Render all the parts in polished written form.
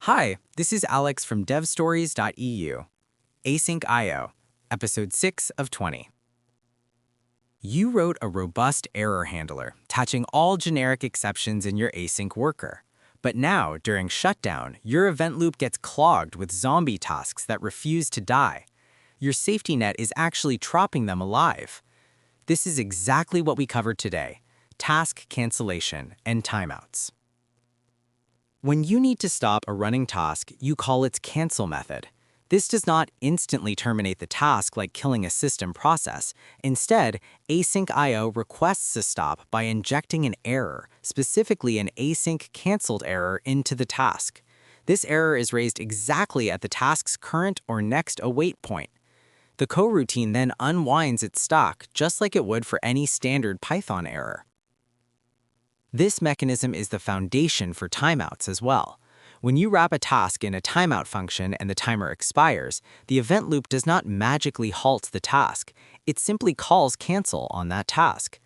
Hi, this is Alex from devstories.eu. Async IO, episode 6 of 20. You wrote a robust error handler, catching all generic exceptions in your async worker. But now, during shutdown, your event loop gets clogged with zombie tasks that refuse to die. Your safety net is actually trapping them alive. This is exactly what we covered today: task cancellation and timeouts. When you need to stop a running task, you call its cancel method. This does not instantly terminate the task like killing a system process. Instead, async IO requests a stop by injecting an error, specifically an async canceled error, into the task. This error is raised exactly at the task's current or next await point. The coroutine then unwinds its stock just like it would for any standard Python error. This mechanism is the foundation for timeouts as well. When you wrap a task in a timeout function and the timer expires, the event loop does not magically halt the task. It simply calls cancel on that task.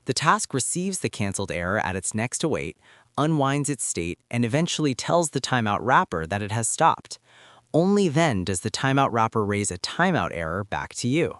The task receives the canceled error at its next await, unwinds its state, and eventually tells the timeout wrapper that it has stopped. Only then does the timeout wrapper raise a timeout error back to you.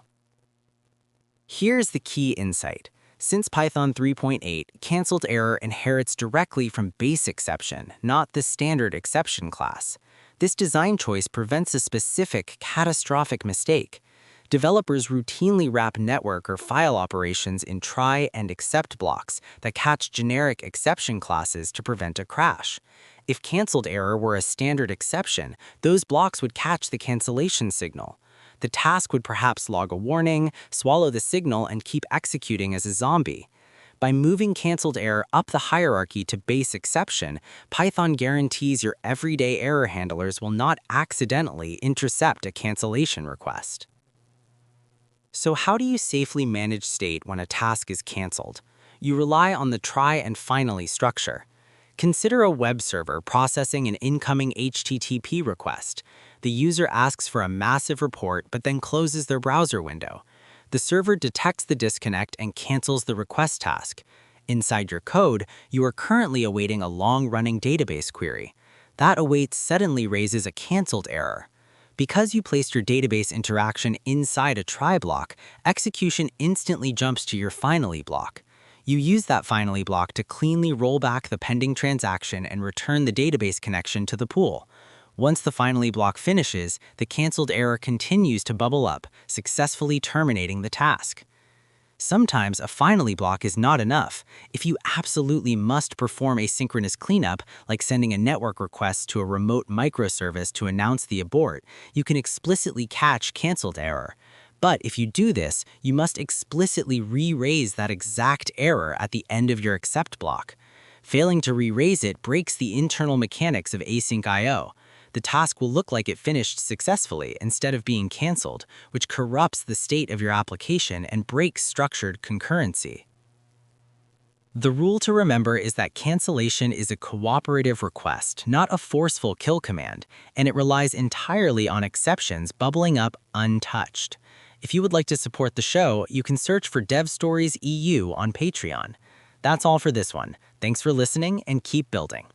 Here's the key insight. Since Python 3.8, canceled error inherits directly from base exception, not the standard exception class. This design choice prevents a specific catastrophic mistake. Developers routinely wrap network or file operations in try and except blocks that catch generic exception classes to prevent a crash. If canceled error were a standard exception, those blocks would catch the cancellation signal. The task would perhaps log a warning, swallow the signal, and keep executing as a zombie. By moving canceled error up the hierarchy to base exception, Python guarantees your everyday error handlers will not accidentally intercept a cancellation request. So how do you safely manage state when a task is canceled? You rely on the try and finally structure. Consider a web server processing an incoming HTTP request. The user asks for a massive report but then closes their browser window. The server detects the disconnect and cancels the request task. Inside your code, you are currently awaiting a long-running database query. That await suddenly raises a canceled error. Because you placed your database interaction inside a try block, execution instantly jumps to your finally block. You use that finally block to cleanly roll back the pending transaction and return the database connection to the pool. Once the finally block finishes, the canceled error continues to bubble up, successfully terminating the task. Sometimes a finally block is not enough. If you absolutely must perform asynchronous cleanup, like sending a network request to a remote microservice to announce the abort, you can explicitly catch canceled error. But if you do this, you must explicitly re-raise that exact error at the end of your accept block. Failing to re-raise it breaks the internal mechanics of async IO. The task will look like it finished successfully instead of being canceled, which corrupts the state of your application and breaks structured concurrency. The rule to remember is that cancellation is a cooperative request, not a forceful kill command, and it relies entirely on exceptions bubbling up untouched. If you would like to support the show, you can search for DevStories EU on Patreon. That's all for this one. Thanks for listening and keep building.